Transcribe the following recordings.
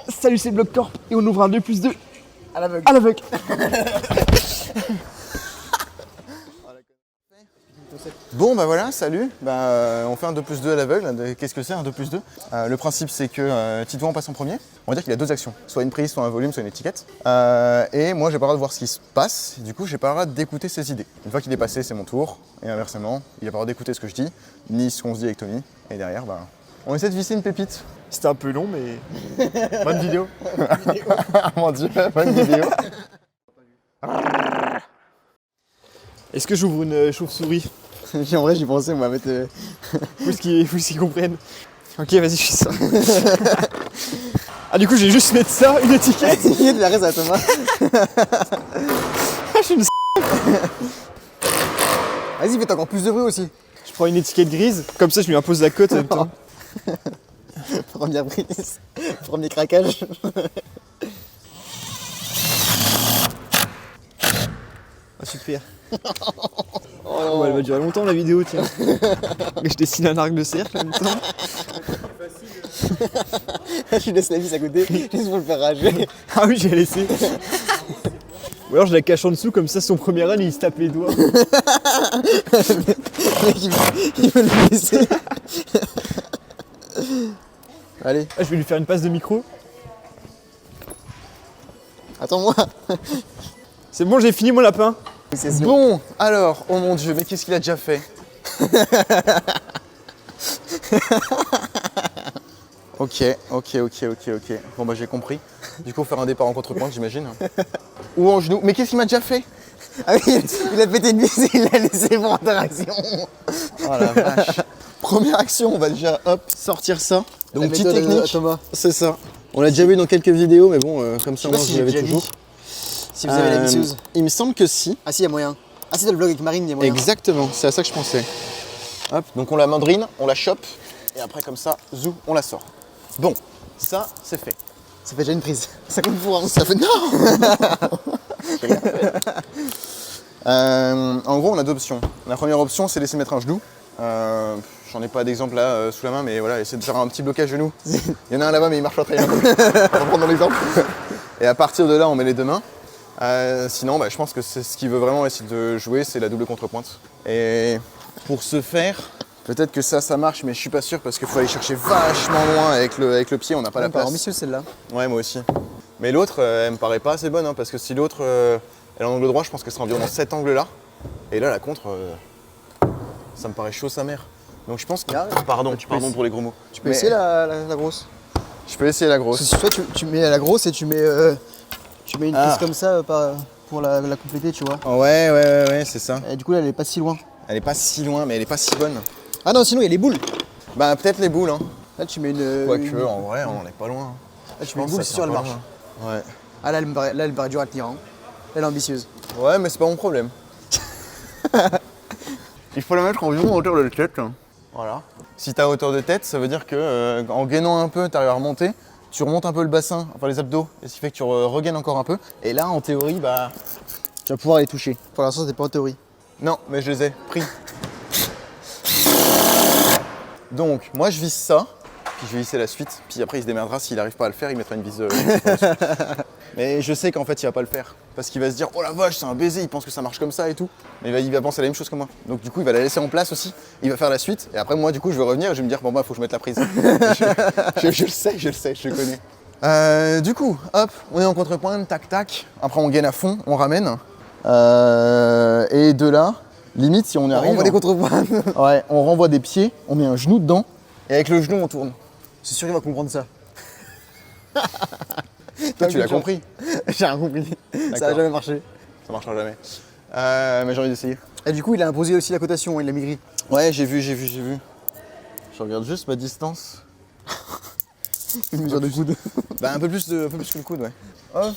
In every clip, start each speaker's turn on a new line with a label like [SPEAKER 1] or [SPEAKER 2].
[SPEAKER 1] Salut, c'est Blockcorp et on ouvre un 2+2
[SPEAKER 2] À l'aveugle.
[SPEAKER 1] à l'aveugle.
[SPEAKER 3] Bon bah voilà, salut, on fait un 2+2 à l'aveugle. Qu'est-ce que c'est un 2+2 Le principe c'est que Titouan passe en premier. On va dire qu'il a deux actions, soit une prise, soit un volume, soit une étiquette. Et moi j'ai pas le droit de voir ce qui se passe, du coup j'ai pas le droit d'écouter ses idées. Une fois qu'il est passé, c'est mon tour, et inversement, il a pas le droit d'écouter ce que je dis, ni ce qu'on se dit avec Tony. Et derrière, on essaie de visser une pépite.
[SPEAKER 1] C'était un peu long, mais bonne vidéo.
[SPEAKER 3] Mon dieu, bonne vidéo.
[SPEAKER 1] Est-ce que j'ouvre une chauve-souris?
[SPEAKER 2] En vrai, j'y pensais, moi, mettre.
[SPEAKER 1] Faut qu'ils comprennent. Ok, vas-y, je fais ça. Ah, du coup, j'ai juste mettre ça, une étiquette.
[SPEAKER 2] Il de la reste à Thomas.
[SPEAKER 1] Je suis une
[SPEAKER 2] Vas-y, fais encore plus de bruit aussi.
[SPEAKER 1] Je prends une étiquette grise, comme ça je lui impose la cote en même temps.
[SPEAKER 2] Première prise. Premier craquage.
[SPEAKER 1] Ah, super. Oh, elle va durer longtemps la vidéo, tiens. Mais je dessine un arc de cercle en même temps.
[SPEAKER 2] Je laisse la vis à côté, juste pour le faire rager.
[SPEAKER 1] Ah oui, j'ai laissé. Ou alors je la cache en dessous, comme ça son premier run il se tape les doigts.
[SPEAKER 2] Le mec, il veut le laisser. Allez,
[SPEAKER 1] Ah, je vais lui faire une passe de micro.
[SPEAKER 2] attends-moi.
[SPEAKER 1] C'est bon, j'ai fini mon lapin.
[SPEAKER 3] Bon, alors, oh mon dieu, mais qu'est-ce qu'il a déjà fait? Ok. Bon bah j'ai compris. Du coup, faire un départ en contre-pointe, j'imagine. Ou en genou. Mais qu'est-ce qu'il m'a déjà fait?
[SPEAKER 2] Ah oui, il a pété une vis et il l'a laissé pour interaction.
[SPEAKER 3] Oh la vache. Première action, on va déjà sortir ça. Donc
[SPEAKER 2] La
[SPEAKER 3] petite
[SPEAKER 2] méthode de
[SPEAKER 3] technique.
[SPEAKER 2] Thomas.
[SPEAKER 3] C'est ça. On l'a déjà vu dans quelques vidéos, mais bon, comme ça,
[SPEAKER 2] Je sais pas
[SPEAKER 3] moi,
[SPEAKER 2] si
[SPEAKER 3] je
[SPEAKER 2] j'ai
[SPEAKER 3] l'avais
[SPEAKER 2] déjà
[SPEAKER 3] toujours.
[SPEAKER 2] dit. Si vous avez la visseuse.
[SPEAKER 3] Il me semble que si.
[SPEAKER 2] Ah si, il y a moyen. Ah si, dans le vlog avec Marine, il y a moyen.
[SPEAKER 3] Exactement, c'est à ça que je pensais. Hop, donc on la mandrine, on la chope, et après comme ça, zou, on la sort. Bon, ça, c'est fait.
[SPEAKER 2] Ça fait déjà une prise. Ça compte pour un.
[SPEAKER 3] Ça fait... Non. En gros, on a deux options. La première option, c'est laisser mettre un genou. J'en ai pas d'exemple là sous la main, mais voilà, essayer de faire un petit blocage genou. Il y en a un là-bas, mais il marche pas très bien. On va prendre l'exemple. Et à partir de là, on met les deux mains. Sinon, je pense que c'est ce qu'il veut vraiment essayer de jouer, c'est la double contre-pointe. Et pour ce faire, peut-être que ça marche, mais je suis pas sûr parce qu'il faut aller chercher vachement loin avec le pied, on n'a pas la place.
[SPEAKER 2] ambitieuse celle-là.
[SPEAKER 3] Ouais, moi aussi. Mais l'autre, elle me paraît pas assez bonne, hein, parce que si l'autre, elle est en angle droit, je pense qu'elle sera environ dans cet angle-là. Et là, la contre, ça me paraît chaud sa mère. Donc je pense que... Pardon pour les gros mots.
[SPEAKER 2] Tu peux essayer la grosse.
[SPEAKER 3] Je peux essayer la grosse.
[SPEAKER 2] Parce que soit tu mets la grosse et tu mets une prise comme ça pour la compléter, tu vois.
[SPEAKER 3] Ouais, c'est ça.
[SPEAKER 2] Et du coup, là, elle est pas si loin.
[SPEAKER 3] Elle est pas si loin, mais elle est pas si bonne.
[SPEAKER 2] Ah non, sinon, il y a les boules.
[SPEAKER 3] Bah peut-être les boules, hein.
[SPEAKER 2] Là, tu mets une.
[SPEAKER 3] Quoique, en vrai, on en est pas loin.
[SPEAKER 2] Là, tu mets une boule, c'est sûr, elle marche.
[SPEAKER 3] Ouais.
[SPEAKER 2] Ah là, elle me paraît dure à tenir. Hein. Elle est ambitieuse.
[SPEAKER 3] Ouais, mais c'est pas mon problème. Il faut la mettre environ en hauteur de tête. Voilà. Si t'as hauteur de tête, ça veut dire que en gainant un peu, t'arrives à remonter. Tu remontes un peu le bassin, enfin les abdos, et ce qui fait que tu regaines encore un peu. Et là, en théorie,
[SPEAKER 2] Tu vas pouvoir les toucher. Pour l'instant, c'était pas en théorie.
[SPEAKER 3] non, mais je les ai pris. Donc, moi, je vise ça, puis je vais visser la suite. Puis après, il se démerdera. S'il n'arrive pas à le faire, il mettra une vis. Mais je sais qu'en fait, il va pas le faire. Parce qu'il va se dire, oh la vache, c'est un baiser, il pense que ça marche comme ça et tout. Mais il va penser la même chose que moi. Donc du coup, il va la laisser en place aussi. Il va faire la suite. Et après, moi, du coup, je vais revenir et je vais me dire, bon, il faut que je mette la prise. je le sais, je le connais. Du coup, hop, on est en contrepointe, tac, tac. Après, on gaine à fond, on ramène. Et de là, limite, si on y arrive.
[SPEAKER 2] On renvoie des contrepoints.
[SPEAKER 3] Ouais, on renvoie des pieds, on met un genou dedans. Et avec le genou, on tourne.
[SPEAKER 2] C'est sûr qu'il va comprendre ça.
[SPEAKER 3] Toi, tu l'as compris.
[SPEAKER 2] J'ai rien compris. Ça a jamais marché.
[SPEAKER 3] Ça marchera jamais. Mais j'ai envie d'essayer.
[SPEAKER 2] Et du coup, il a imposé aussi la cotation, il l'a maigri.
[SPEAKER 3] Ouais, j'ai vu. Je regarde juste ma distance.
[SPEAKER 2] Une mesure de coude.
[SPEAKER 3] Un peu plus que le coude, ouais. Hop.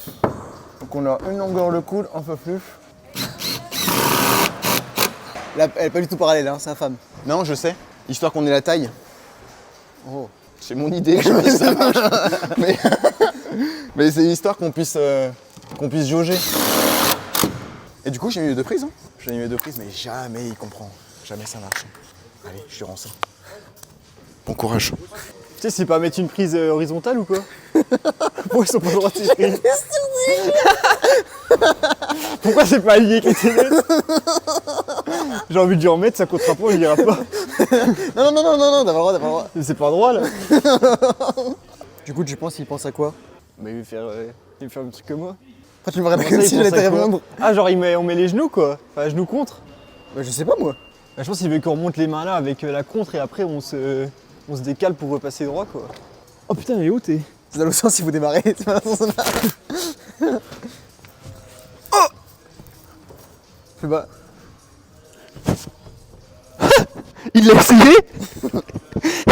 [SPEAKER 3] Donc on a une longueur de coude, un peu plus.
[SPEAKER 2] Là, elle est pas du tout parallèle, hein, c'est infâme.
[SPEAKER 3] Non, je sais. Histoire qu'on ait la taille.
[SPEAKER 2] Oh.
[SPEAKER 3] C'est mon idée, je sais pas si ça marche. mais c'est histoire qu'on puisse jauger. Et du coup, j'ai mis deux prises. Hein. J'ai mis deux prises, mais jamais il comprend. Jamais ça marche. Allez, je lui rends ça. Bon courage.
[SPEAKER 1] sais, c'est pas mettre une prise horizontale ou quoi? Pourquoi ils sont pas droits de ces prises? Pourquoi c'est pas lié avec les ténettes? J'ai envie de lui en mettre, ça comptera pas, il ira pas.
[SPEAKER 2] Non, t'as pas le droit.
[SPEAKER 1] C'est pas droit là.
[SPEAKER 2] Du coup, tu penses qu'il pense à quoi?
[SPEAKER 1] Bah il veut faire le même truc que moi.
[SPEAKER 2] Après, tu me réponds
[SPEAKER 1] Comment ça,
[SPEAKER 2] comme si
[SPEAKER 1] il
[SPEAKER 2] j'allais
[SPEAKER 1] pense
[SPEAKER 2] te
[SPEAKER 1] à quoi?
[SPEAKER 2] répondre.
[SPEAKER 1] Ah genre on met les genoux quoi. Enfin genoux contre.
[SPEAKER 2] Bah, je sais pas moi.
[SPEAKER 1] Bah, je pense qu'il veut qu'on remonte les mains là avec la contre et après on se décale pour repasser droit quoi. Oh putain elle est où t'es?
[SPEAKER 2] C'est dans l'autre sens si vous démarrez. C'est pas dans le sens là. Oh plus bas.
[SPEAKER 1] Il l'a essayé?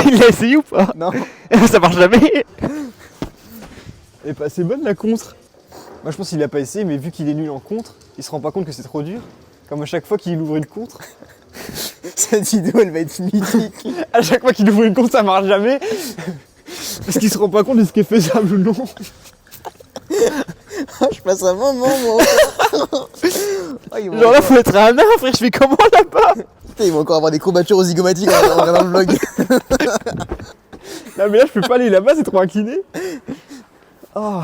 [SPEAKER 1] Il l'a essayé ou pas?
[SPEAKER 2] Non.
[SPEAKER 1] Ça marche jamais. Elle est pas assez bonne la contre. Moi je pense qu'il l'a pas essayé mais vu qu'il est nul en contre, il se rend pas compte que c'est trop dur. Comme à chaque fois qu'il ouvre une contre.
[SPEAKER 2] Cette vidéo elle va être mythique.
[SPEAKER 1] À chaque fois qu'il ouvre une contre ça marche jamais. Parce qu'il se rend pas compte de ce qui est faisable ou non.
[SPEAKER 2] Je passe un moment moi. Ah,
[SPEAKER 1] Genre là faut être un nain frère, je fais comment là-bas?
[SPEAKER 2] Putain, ils vont encore avoir des courbatures aux zygomatiques en regardant le vlog.
[SPEAKER 1] Non mais là je peux pas aller là-bas, c'est trop incliné. Oh.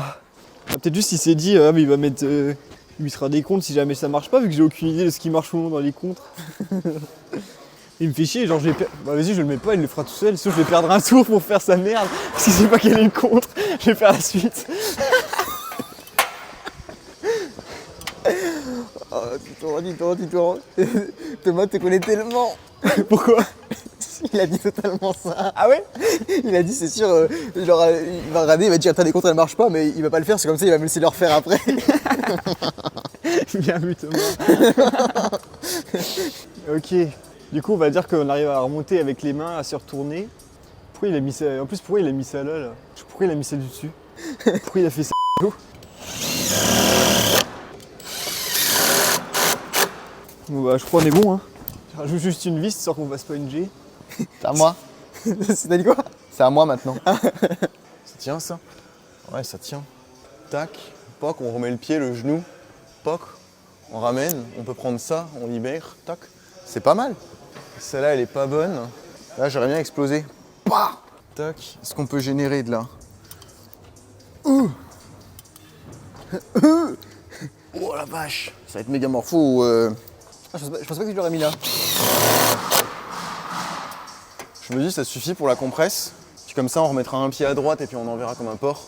[SPEAKER 1] Peut-être juste il s'est dit ah mais il va mettre. Il lui sera des comptes si jamais ça marche pas vu que j'ai aucune idée de ce qui marche ou non dans les contres. Il me fait chier, genre bah vas-y je le mets pas, il le fera tout seul, sinon je vais perdre un tour pour faire sa merde. Si c'est pas quel est le contre, je vais faire la suite.
[SPEAKER 2] Oh, tu tournes. Thomas te connaît tellement.
[SPEAKER 1] Pourquoi?
[SPEAKER 2] Il a dit totalement ça.
[SPEAKER 1] Ah ouais?
[SPEAKER 2] Il a dit c'est sûr, genre il va regarder, il va dire attends les contres elles marchent pas mais il va pas le faire, c'est comme ça il va me laisser le refaire après.
[SPEAKER 1] Bien vu Thomas. Ok. Du coup on va dire qu'on arrive à remonter avec les mains, à se retourner. Pourquoi il a mis ça? En plus pourquoi il a mis ça là? Pourquoi il a mis ça du dessus? Pourquoi il a fait ça? Bon bah je crois qu'on est bon hein. Je rajoute juste une vis, sans qu'on va sponger.
[SPEAKER 3] C'est à moi.
[SPEAKER 2] T'as dit quoi?
[SPEAKER 3] C'est à moi maintenant. Ça tient ça? Ouais, ça tient. Tac, poc, on remet le pied, le genou. Poc, on ramène, on peut prendre ça, on libère. Tac. C'est pas mal. Celle-là, elle est pas bonne. Là, j'aurais bien explosé. Bah tac. Est-ce qu'on peut générer de là? Oh la vache. Ça va être méga morpho.
[SPEAKER 2] Je pense pas que tu l'aurais mis là.
[SPEAKER 3] Je me dis, ça suffit pour la compresse. Puis comme ça, on remettra un pied à droite et puis on enverra comme un porc.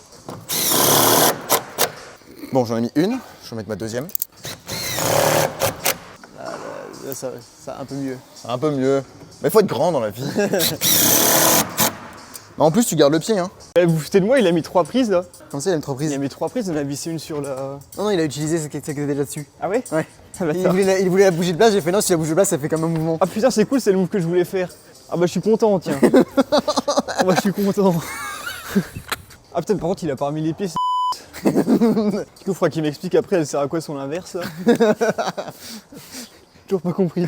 [SPEAKER 3] Bon, j'en ai mis une. Je vais mettre ma deuxième.
[SPEAKER 2] Là, ça un peu mieux.
[SPEAKER 3] Un peu mieux. Mais faut être grand dans la vie. Mais en plus, tu gardes le pied, hein.
[SPEAKER 1] Vous vous foutez de moi, il a mis 3 prises là.
[SPEAKER 2] Comme ça il a une trop prise.
[SPEAKER 1] Il a mis 3 prises, on a vissé une sur la.
[SPEAKER 2] Non, il a utilisé ce qui était déjà dessus.
[SPEAKER 1] Ah ouais?
[SPEAKER 2] Ouais.
[SPEAKER 1] Ah, bah,
[SPEAKER 2] Il voulait la bouger de place, j'ai fait non, si la bouge de place ça fait comme un mouvement.
[SPEAKER 1] ah putain c'est cool, c'est le move que je voulais faire. Ah bah je suis content tiens. Ah bah je suis content. Ah putain par contre il a pas remis les pieds. Du coup il faudra qu'il m'explique après elle sert à quoi son inverse là. Toujours pas compris.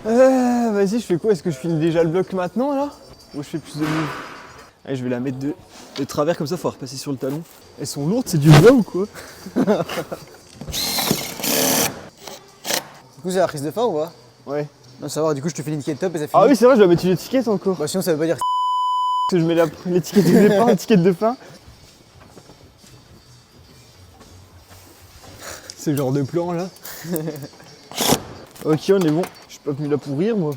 [SPEAKER 1] Vas-y je fais quoi? Est-ce que je filme déjà le bloc maintenant là? Ou je fais plus de moves? Allez je vais la mettre de travers comme ça, faut repasser sur le talon. Elles sont lourdes, c'est du bois ou quoi?
[SPEAKER 2] Du coup c'est la prise de fin ou pas?
[SPEAKER 1] Ouais.
[SPEAKER 2] Non ça va, du coup je te fais l'étiquette top et ça finit.
[SPEAKER 1] Ah oui c'est vrai je dois mettre une étiquette encore.
[SPEAKER 2] Bah sinon ça veut pas dire
[SPEAKER 1] Que je mets l'étiquette de départ, l'étiquette de fin. C'est le genre de plan là. Ok on est bon. Je suis pas venu là pour rire moi.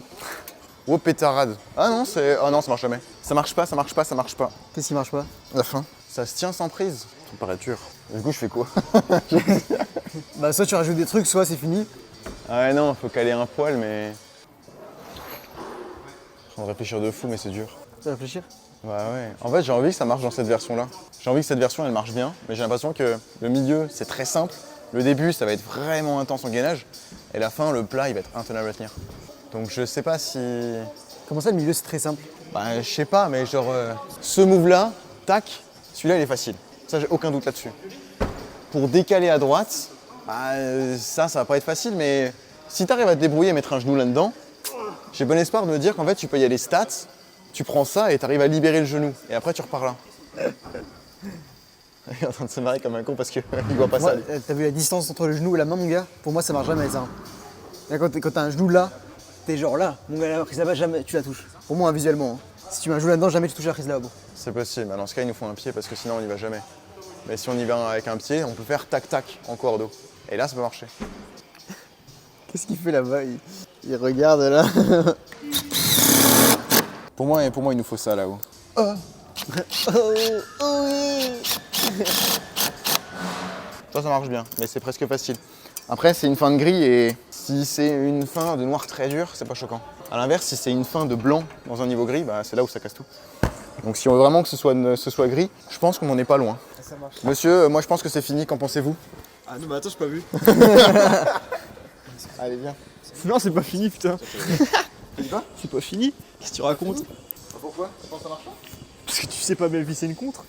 [SPEAKER 3] Oh pétarade. Ah non, ah non, ça marche jamais. Ça marche pas, ça marche pas, ça marche pas.
[SPEAKER 2] Qu'est-ce qui marche pas?
[SPEAKER 3] La fin. Ça se tient sans prise. Ça me paraît dur. Du coup, je fais quoi?
[SPEAKER 2] Bah soit tu rajoutes des trucs, soit c'est fini.
[SPEAKER 3] Ah ouais, non, faut caler un poil, mais. Je suis en train de réfléchir de fou, mais c'est dur.
[SPEAKER 2] Tu vas réfléchir?
[SPEAKER 3] Bah ouais. En fait, j'ai envie que ça marche dans cette version-là. J'ai envie que cette version, elle marche bien, mais j'ai l'impression que le milieu, c'est très simple. Le début, ça va être vraiment intense en gainage. Et la fin, le plat, il va être intenable à tenir. Donc je sais pas si...
[SPEAKER 2] Comment ça le milieu c'est très simple?
[SPEAKER 3] Bah je sais pas, mais genre ce move-là, tac, celui-là il est facile. Ça j'ai aucun doute là-dessus. Pour décaler à droite, bah, ça va pas être facile, mais si t'arrives à te débrouiller et mettre un genou là-dedans, j'ai bon espoir de me dire qu'en fait tu peux y aller stats, tu prends ça et t'arrives à libérer le genou. Et après tu repars là. Il est en train de se marrer comme un con parce qu'il voit pas
[SPEAKER 2] Moi,
[SPEAKER 3] ça. Lui.
[SPEAKER 2] t'as vu la distance entre le genou et la main mon gars? Pour moi ça marche jamais ça. Là, quand t'as un genou là, t'es genre là. Mon gars la prise là-bas jamais tu la touches. Pour moi hein, visuellement. Hein. Si tu mets un genou là-dedans, jamais tu touches la prise là-bas.
[SPEAKER 3] C'est possible. Dans ce cas, il nous faut un pied parce que sinon on n'y va jamais. Mais si on y va avec un pied, on peut faire tac-tac en cordeau. Et là, ça peut marcher.
[SPEAKER 2] Qu'est-ce qu'il fait là-bas il regarde là.
[SPEAKER 3] Pour moi, il nous faut ça là-haut.
[SPEAKER 2] Oh oui.
[SPEAKER 3] Ça marche bien, mais c'est presque facile. Après, c'est une fin de gris et si c'est une fin de noir très dur, c'est pas choquant. A l'inverse, si c'est une fin de blanc dans un niveau gris, bah, c'est là où ça casse tout. Donc si on veut vraiment que ce soit gris, je pense qu'on n'en est pas loin.
[SPEAKER 2] Ça marche.
[SPEAKER 3] Monsieur, moi je pense que c'est fini, qu'en pensez-vous?
[SPEAKER 1] Ah non, mais attends, j'ai pas vu.
[SPEAKER 3] Allez, viens.
[SPEAKER 1] Non, c'est pas fini, putain.
[SPEAKER 3] Tu vas?
[SPEAKER 1] C'est pas fini. Qu'est-ce que tu racontes?
[SPEAKER 3] Pourquoi? Tu penses que ça marche pas?
[SPEAKER 1] Parce que tu sais pas bien visser une contre.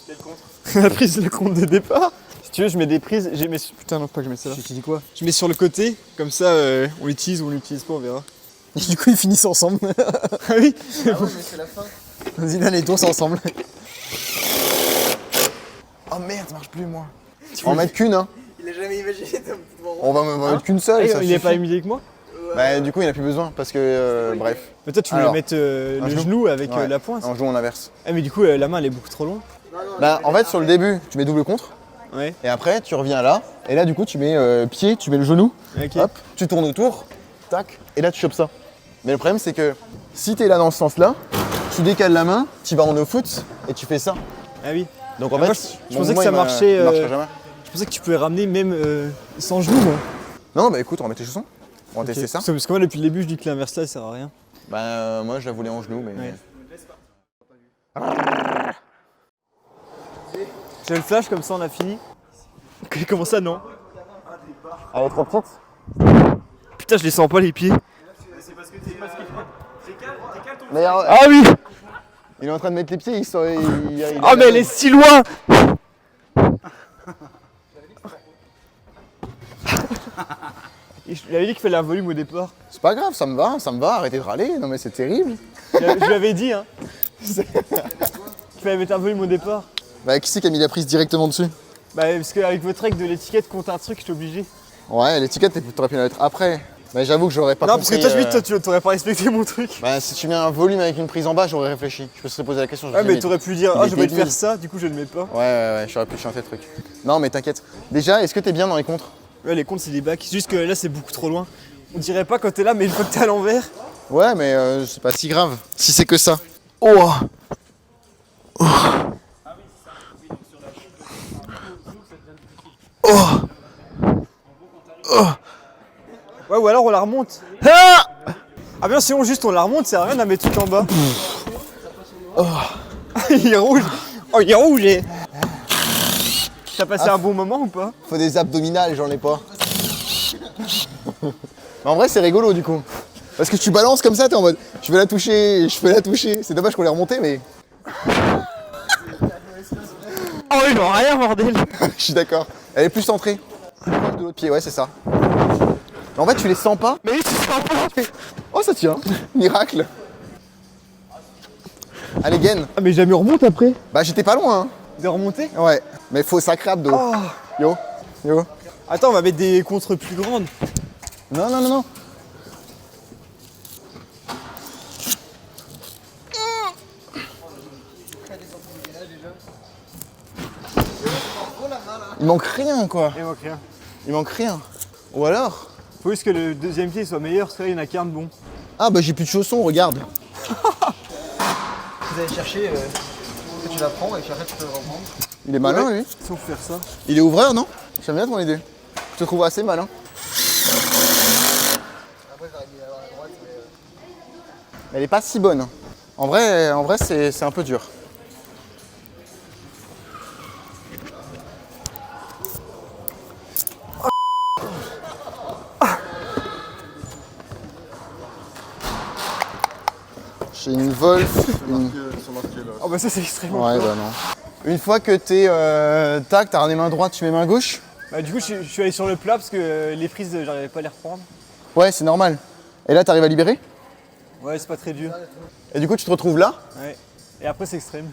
[SPEAKER 3] Quel contre?
[SPEAKER 1] La prise de compte de départ. Si tu veux, je mets des prises. Putain, non, pas que je mets ça là.
[SPEAKER 2] Tu dis quoi?
[SPEAKER 1] Je mets sur le côté, comme ça, on l'utilise ou on l'utilise pas, on verra.
[SPEAKER 2] Et du coup, ils finissent ensemble.
[SPEAKER 1] Ah oui.
[SPEAKER 3] Ah ouais, mais c'est la fin.
[SPEAKER 2] Vas-y, là, les tours ensemble.
[SPEAKER 3] Oh merde, ça marche plus moi. On va en mettre qu'une, hein.
[SPEAKER 2] Il a jamais imaginé d'un
[SPEAKER 3] On va en mettre qu'une seule. ça
[SPEAKER 1] il est
[SPEAKER 3] suffit.
[SPEAKER 1] pas humilié que moi.
[SPEAKER 3] Bah, du coup, il n'a plus besoin parce que, bref.
[SPEAKER 1] Mais toi, tu voulais
[SPEAKER 3] Alors,
[SPEAKER 1] mettre le genou avec
[SPEAKER 3] Ouais.
[SPEAKER 1] la pointe.
[SPEAKER 3] On joue en inverse.
[SPEAKER 1] Ah, mais du coup, la main elle est beaucoup trop longue.
[SPEAKER 3] Bah, en fait, sur le début, tu mets double contre.
[SPEAKER 1] Ouais.
[SPEAKER 3] Et après, tu reviens là. Et là, du coup, tu mets pied, tu mets le genou.
[SPEAKER 1] Ok.
[SPEAKER 3] Hop, tu tournes autour. Tac. Et là, tu chopes ça. Mais le problème, c'est que si tu es là dans ce sens-là, tu décales la main, tu vas en no foot et tu fais ça.
[SPEAKER 1] Ah oui.
[SPEAKER 3] Donc en
[SPEAKER 1] Ah,
[SPEAKER 3] fait,
[SPEAKER 1] moi, je
[SPEAKER 3] mon
[SPEAKER 1] pensais que
[SPEAKER 3] mouvement,
[SPEAKER 1] ça
[SPEAKER 3] il
[SPEAKER 1] marchait,
[SPEAKER 3] il marchera jamais.
[SPEAKER 1] Je pensais que tu pouvais ramener même sans genou, moi.
[SPEAKER 3] Non, bah écoute, on va mettre les chaussons. On va tester ça.
[SPEAKER 1] Parce que moi, depuis le début, je dis que l'inverse là, ça sert à rien.
[SPEAKER 3] Bah, moi, je la voulais en genou, mais.
[SPEAKER 1] Ouais. J'ai le flash, comme ça, on a fini. Comment ça, non?
[SPEAKER 3] Elle est trop petite.
[SPEAKER 1] Putain, je les sens pas les pieds.
[SPEAKER 3] Mais
[SPEAKER 1] Ah oui.
[SPEAKER 3] il est en train de mettre les pieds,
[SPEAKER 1] Ah, mais elle est si loin. Je lui avais dit qu'il fallait un volume au départ.
[SPEAKER 3] C'est pas grave, ça me va, arrêtez de râler, non mais c'est terrible.
[SPEAKER 1] Je lui avais dit, hein. Qu'il fallait mettre un volume au départ.
[SPEAKER 3] Bah, qui c'est qui a mis la prise directement dessus?
[SPEAKER 1] Bah, parce qu'avec votre règle de l'étiquette, compte un truc, j'étais obligé.
[SPEAKER 3] Ouais, l'étiquette, t'aurais pu la mettre après. Mais j'avoue que j'aurais pas
[SPEAKER 1] Non,
[SPEAKER 3] compris.
[SPEAKER 1] parce que toi, je me dis, toi, tu t'aurais pas respecté mon truc.
[SPEAKER 3] Bah, si tu mets un volume avec une prise en bas, j'aurais réfléchi. Je me serais posé la question. je me
[SPEAKER 1] Ouais,
[SPEAKER 3] suis
[SPEAKER 1] mais
[SPEAKER 3] dit,
[SPEAKER 1] t'aurais pu dire,
[SPEAKER 3] il
[SPEAKER 1] ah,
[SPEAKER 3] est
[SPEAKER 1] j'ai envie de faire
[SPEAKER 3] débile.
[SPEAKER 1] ça, du coup, je le mets pas.
[SPEAKER 3] Ouais, j'aurais pu chanter le truc. Non, mais t'inquiète. Déjà, est-ce que t'es bien dans les contres?
[SPEAKER 1] Ouais, les comptes, c'est des bacs. C'est juste que là, c'est beaucoup trop loin. On dirait pas quand t'es là, mais une fois que t'es à l'envers.
[SPEAKER 3] Ouais, mais c'est pas si grave. Si c'est que ça. Oh, oh.
[SPEAKER 1] Ouais, ou alors on la remonte. Ah bien, sinon, juste on la remonte, c'est rien de la mettre tout en bas. Il est rouge. Oh, il est rouge. T'as passé un bon moment ou pas?
[SPEAKER 3] Faut des abdominales, j'en ai pas. Mais en vrai, c'est rigolo du coup. Parce que tu balances comme ça, t'es en mode je vais la toucher, je peux la toucher. C'est dommage qu'on l'ait remontée, mais
[SPEAKER 1] Oh, il va rien, bordel.
[SPEAKER 3] je suis d'accord. Elle est plus centrée. Proche de l'autre pied, ouais, c'est ça. Mais en fait, tu les sens pas.
[SPEAKER 1] Mais tu sens pas.
[SPEAKER 3] Oh, ça tient. Miracle. Allez, gaine.
[SPEAKER 1] Ah, mais jamais on remonte après.
[SPEAKER 3] Bah, j'étais pas loin.
[SPEAKER 1] De remonter.
[SPEAKER 3] Hein. Ouais. Mais faut sacré abdos.
[SPEAKER 1] Oh.
[SPEAKER 3] Yo. Yo.
[SPEAKER 1] Attends, on va mettre des contres plus grandes.
[SPEAKER 3] Non, non, non, non. Il manque rien, quoi.
[SPEAKER 1] Il manque rien.
[SPEAKER 3] Il manque rien. Ou alors?
[SPEAKER 1] Faut juste que le deuxième pied soit meilleur, parce que là, il y en a qu'un de bon.
[SPEAKER 3] Ah, bah, j'ai plus de chaussons, regarde.
[SPEAKER 2] Vous allez chercher, tu la prends et puis après tu peux le reprendre.
[SPEAKER 3] Il est malin, lui.
[SPEAKER 1] Si on peut faire ça.
[SPEAKER 3] Il est ouvreur, non? J'aime bien ton idée. Je te trouve assez malin.
[SPEAKER 2] Après j'aurais mis à droite, mais.
[SPEAKER 3] Elle est pas si bonne. En vrai c'est un peu dur. J'ai une Wolf.
[SPEAKER 1] Oh, bah ça, c'est extrêmement.
[SPEAKER 3] Ouais, bah non. Une fois que t'es tac, t'as ramené main droite, tu mets main gauche.
[SPEAKER 1] Bah, du coup, je suis allé sur le plat parce que les prises, j'arrivais pas à les reprendre.
[SPEAKER 3] Ouais, c'est normal. Et là, t'arrives à libérer.
[SPEAKER 1] Ouais, c'est pas très dur.
[SPEAKER 3] Et du coup, tu te retrouves là.
[SPEAKER 1] Ouais. Et après, c'est extrême.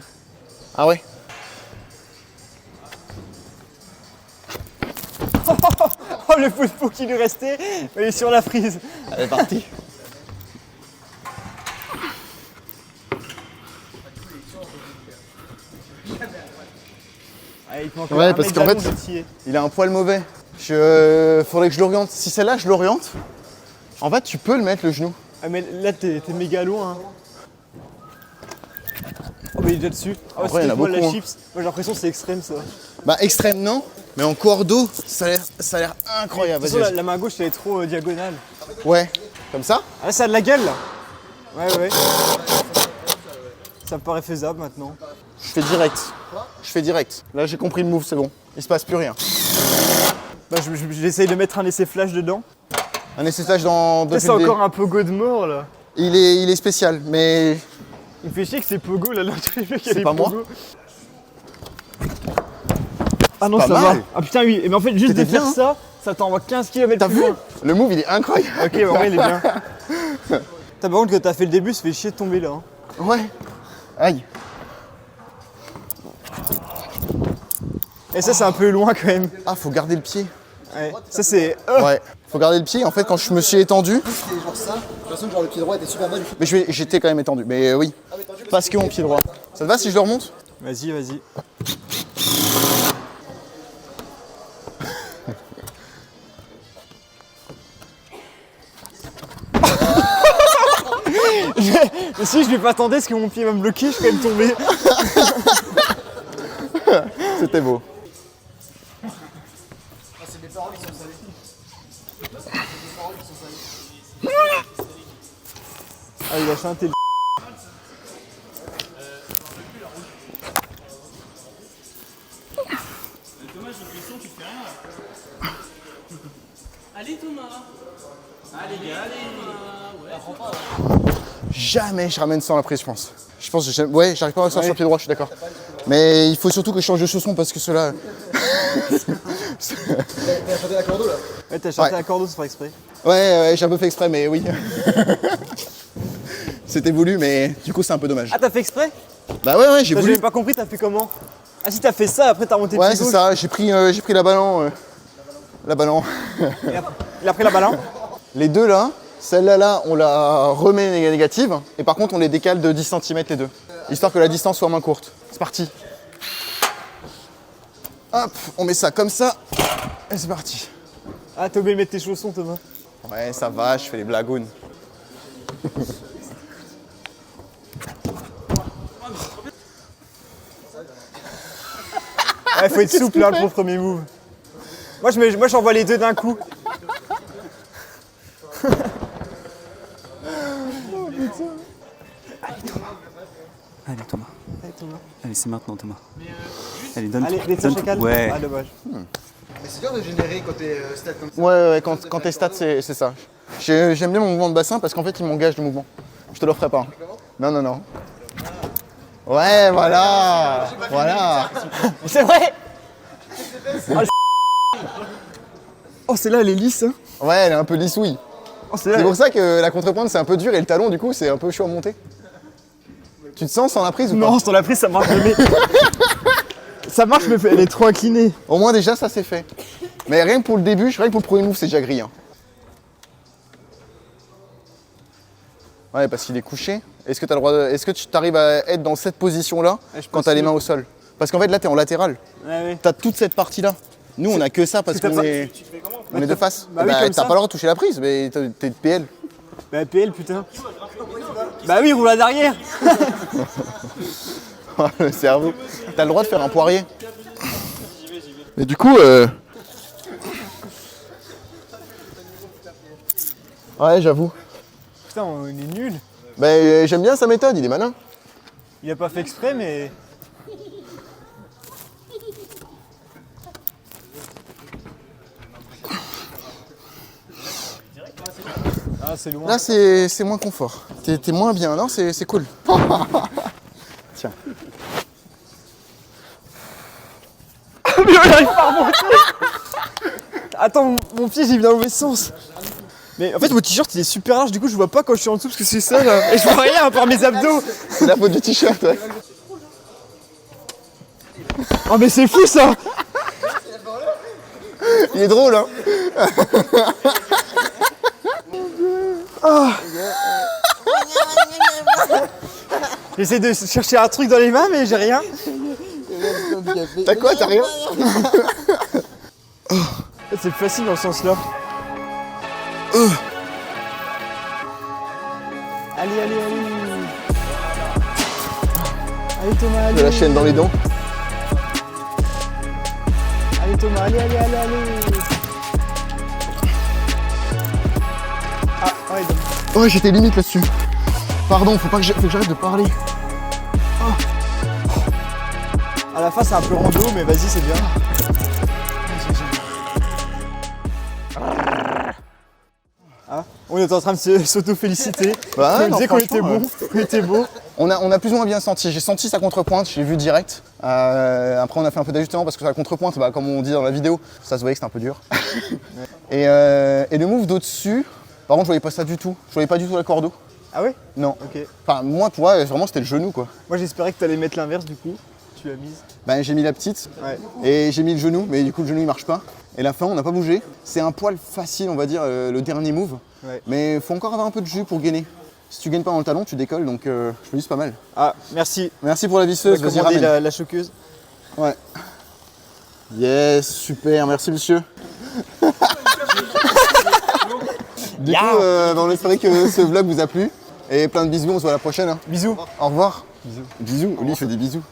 [SPEAKER 3] Ah ouais.
[SPEAKER 1] Oh, le peu de peau qui lui restait, il est sur la prise.
[SPEAKER 3] Elle est partie.
[SPEAKER 1] Ah, il peut encore
[SPEAKER 3] Ouais,
[SPEAKER 1] un
[SPEAKER 3] parce
[SPEAKER 1] mec
[SPEAKER 3] qu'en fait-
[SPEAKER 1] d'allonge entier.
[SPEAKER 3] Il a un poil mauvais. Faudrait que je l'oriente. Si celle-là, je l'oriente, en fait, tu peux le mettre le genou.
[SPEAKER 1] Ah mais là t'es méga loin. Hein. Oh mais il est déjà dessus. Ah,
[SPEAKER 3] Après, il y en a
[SPEAKER 1] moi la
[SPEAKER 3] beaucoup, hein.
[SPEAKER 1] chips. Moi j'ai l'impression que c'est extrême ça. De
[SPEAKER 3] Bah extrême non, mais en cordeau, ça a l'air incroyable.
[SPEAKER 1] toute
[SPEAKER 3] Vas-y,
[SPEAKER 1] façon,
[SPEAKER 3] vas-y.
[SPEAKER 1] la main gauche elle est trop diagonale.
[SPEAKER 3] Ouais, comme ça.
[SPEAKER 1] Ah là ça a de la gueule là. Ouais. Ça me paraît faisable maintenant.
[SPEAKER 3] Je fais direct. Là, j'ai compris le move, c'est bon. Il se passe plus rien.
[SPEAKER 1] Bah j'essaye de mettre un essai flash dedans.
[SPEAKER 3] Un essai flash dans
[SPEAKER 1] Là c'est encore un pogo de mort là.
[SPEAKER 3] Il est spécial, mais
[SPEAKER 1] Il me fait chier que c'est pogo là, l'autre il
[SPEAKER 3] C'est pas moi.
[SPEAKER 1] Ah non
[SPEAKER 3] pas
[SPEAKER 1] ça
[SPEAKER 3] mal.
[SPEAKER 1] va. Ah putain oui, mais en fait juste de
[SPEAKER 3] C'était
[SPEAKER 1] faire
[SPEAKER 3] bien,
[SPEAKER 1] ça, ça t'envoie 15 km
[SPEAKER 3] t'as
[SPEAKER 1] plus
[SPEAKER 3] vu
[SPEAKER 1] loin.
[SPEAKER 3] le move, il est incroyable.
[SPEAKER 1] Ok, en vrai il est bien. T'as par contre que t'as fait le début, ça fait chier de tomber là. Hein.
[SPEAKER 3] Ouais. Aïe.
[SPEAKER 1] Et ça c'est un peu loin quand même.
[SPEAKER 3] Ah, faut garder le pied.
[SPEAKER 1] Ouais. Ça c'est...
[SPEAKER 3] Ouais. Faut garder le pied. En fait, quand je me suis étendu,
[SPEAKER 2] C'était genre ça. De toute façon, genre le pied droit était super mal.
[SPEAKER 3] mais j'étais quand même étendu. Mais oui. Parce que mon pied droit. Ça te va si je le remonte?
[SPEAKER 1] Vas-y. Si je vais pas attendre parce que mon pied va me bloquer, je vais quand même tomber.
[SPEAKER 3] C'était beau.
[SPEAKER 1] Ah il a chanté le...
[SPEAKER 4] Allez Thomas. Allez gars, allez Thomas. Ouais.
[SPEAKER 3] Jamais je ramène sans la prise, je pense. Ouais, j'arrive pas à ressortir sur le pied droit, je suis d'accord. Mais il faut surtout que je change de chaussons parce que ceux-là.
[SPEAKER 2] T'as chanté la cordeau là.
[SPEAKER 1] Ouais t'as chanté
[SPEAKER 3] Ouais.
[SPEAKER 1] un cordeau sans faire exprès.
[SPEAKER 3] Ouais, j'ai un peu fait exprès, mais oui. C'était voulu, mais du coup, c'est un peu dommage.
[SPEAKER 1] Ah t'as fait exprès?
[SPEAKER 3] Bah ouais, j'ai
[SPEAKER 1] J'ai
[SPEAKER 3] voulu.
[SPEAKER 1] même pas compris, t'as fait comment? Ah si t'as fait ça, après t'as remonté le
[SPEAKER 3] Ouais,
[SPEAKER 1] pied
[SPEAKER 3] c'est
[SPEAKER 1] gauche.
[SPEAKER 3] ça, j'ai pris la ballon. La ballon.
[SPEAKER 1] Il a pris la balle.
[SPEAKER 3] Les deux là, celle-là, on la remet négative, et par contre, on les décale de 10 cm les deux. Histoire que la distance soit moins courte. C'est parti. Hop, on met ça comme ça, et c'est parti.
[SPEAKER 1] Ah t'as oublié de mettre tes chaussons Thomas.
[SPEAKER 3] Ouais, ça va, je fais les blagounes.
[SPEAKER 1] Ouais faut être souple là pour le premier move. Moi j'envoie les deux d'un coup.
[SPEAKER 4] Allez Thomas. Allez c'est maintenant Thomas. Allez donne.
[SPEAKER 1] Allez, les
[SPEAKER 4] donne-
[SPEAKER 1] chacun.
[SPEAKER 4] Ouais.
[SPEAKER 1] Ah dommage.
[SPEAKER 2] Mais c'est dur de générer quand t'es stat comme ça.
[SPEAKER 3] Ouais, quand t'es stat, c'est ça. J'aime bien mon mouvement de bassin parce qu'en fait, il m'engage le mouvement. Je te l'offrais pas. Non. Ouais, voilà.
[SPEAKER 1] C'est vrai. Oh celle-là elle est lisse hein.
[SPEAKER 3] Ouais, elle est un peu lissouille.
[SPEAKER 1] Oh celle-là.
[SPEAKER 3] C'est pour ça que la contrepointe, c'est un peu dur et le talon, du coup, c'est un peu chaud à monter. Tu te sens sans la prise ou pas?
[SPEAKER 1] Non, sur la prise ça marche jamais. Ça marche mais elle est trop inclinée.
[SPEAKER 3] Au moins, déjà, ça, c'est fait. Mais rien que pour le début, rien que pour le premier move, c'est déjà gris. Hein. Ouais, parce qu'il est couché. Est-ce que tu arrives à être dans cette position-là
[SPEAKER 1] Ouais, je
[SPEAKER 3] quand
[SPEAKER 1] pense
[SPEAKER 3] t'as les
[SPEAKER 1] que-
[SPEAKER 3] mains au sol? Parce qu'en fait, là, t'es en latéral.
[SPEAKER 1] Ouais.
[SPEAKER 3] T'as toute cette partie-là. Nous, on a que ça parce
[SPEAKER 1] t'as
[SPEAKER 3] qu'on
[SPEAKER 1] pas-
[SPEAKER 3] est, on est de face.
[SPEAKER 1] Bah oui, comme
[SPEAKER 3] t'as
[SPEAKER 1] ça.
[SPEAKER 3] pas le droit de toucher la prise, mais t'es de PL.
[SPEAKER 1] Bah PL putain. Bah oui, roule à derrière.
[SPEAKER 3] Le cerveau. T'as le droit de faire un poirier. Mais du coup, ouais, j'avoue.
[SPEAKER 1] Putain, on est nul.
[SPEAKER 3] Ben, j'aime bien sa méthode, il est malin.
[SPEAKER 1] Il a pas fait exprès mais... Ah c'est loin.
[SPEAKER 3] Là, c'est moins confort. T'es moins bien. Non, c'est cool. Tiens.
[SPEAKER 1] Mais on arrive pas à remonter. Attends, mon pied j'ai mis dans le mauvais sens. Mais en fait mon t-shirt il est super large, du coup je vois pas quand je suis en dessous parce que c'est ça là. Et je vois rien à part mes abdos.
[SPEAKER 3] C'est la faute du t-shirt, ouais.
[SPEAKER 1] Oh mais c'est fou ça.
[SPEAKER 3] Il est drôle, hein.
[SPEAKER 1] J'essaie de chercher un truc dans les mains mais j'ai rien.
[SPEAKER 3] T'as quoi? T'as rien?
[SPEAKER 1] En fait, c'est facile dans ce sens-là. Allez, allez, allez. Allez Thomas, allez.
[SPEAKER 3] De la chaîne dans les dents.
[SPEAKER 1] Allez Thomas, allez, allez, allez, allez. Ah, ouais, donc.
[SPEAKER 3] Oh, j'étais limite là-dessus. Pardon, faut que j'arrête de parler.
[SPEAKER 1] À la fin, c'est un peu rando, mais vas-y, c'est bien. Ah, on est en train de s'auto-féliciter.
[SPEAKER 3] Bah,
[SPEAKER 1] On
[SPEAKER 3] non,
[SPEAKER 1] disait qu'on était
[SPEAKER 3] franchement,
[SPEAKER 1] bon, qu'on était beau.
[SPEAKER 3] On a plus ou moins bien senti. J'ai senti sa contrepointe, je l'ai vu direct. Après, on a fait un peu d'ajustement parce que sa contrepointe, bah, comme on dit dans la vidéo, ça se voyait que c'était un peu dur. Et le move d'au-dessus, par contre, je voyais pas ça du tout. Je voyais pas du tout la cordeau.
[SPEAKER 1] Ah ouais?
[SPEAKER 3] Non.
[SPEAKER 1] Ok.
[SPEAKER 3] Enfin, moi, pour moi, vraiment, c'était le genou, quoi.
[SPEAKER 1] Moi, j'espérais que tu allais mettre l'inverse, du coup. Tu l'as mise.
[SPEAKER 3] Ben, j'ai mis la petite
[SPEAKER 1] Ouais.
[SPEAKER 3] et j'ai mis le genou, mais du coup, le genou, il marche pas. Et la fin, on n'a pas bougé. C'est un poil facile, on va dire, le dernier move.
[SPEAKER 1] Ouais.
[SPEAKER 3] Mais faut encore avoir un peu de jus pour gainer. Si tu gaines pas dans le talon, tu décolles, donc je me dis c'est pas mal.
[SPEAKER 1] Ah, merci.
[SPEAKER 3] Merci pour la
[SPEAKER 1] Tu
[SPEAKER 3] visseuse,
[SPEAKER 1] as
[SPEAKER 3] vas-y
[SPEAKER 1] commandé
[SPEAKER 3] ramène.
[SPEAKER 1] la choqueuse.
[SPEAKER 3] Ouais. Yes, super, merci monsieur. Du coup, on espérait que ce vlog vous a plu. Et plein de bisous, on se voit à la prochaine. Hein.
[SPEAKER 1] Bisous.
[SPEAKER 3] Au revoir. Bisous. Oli fait des bisous.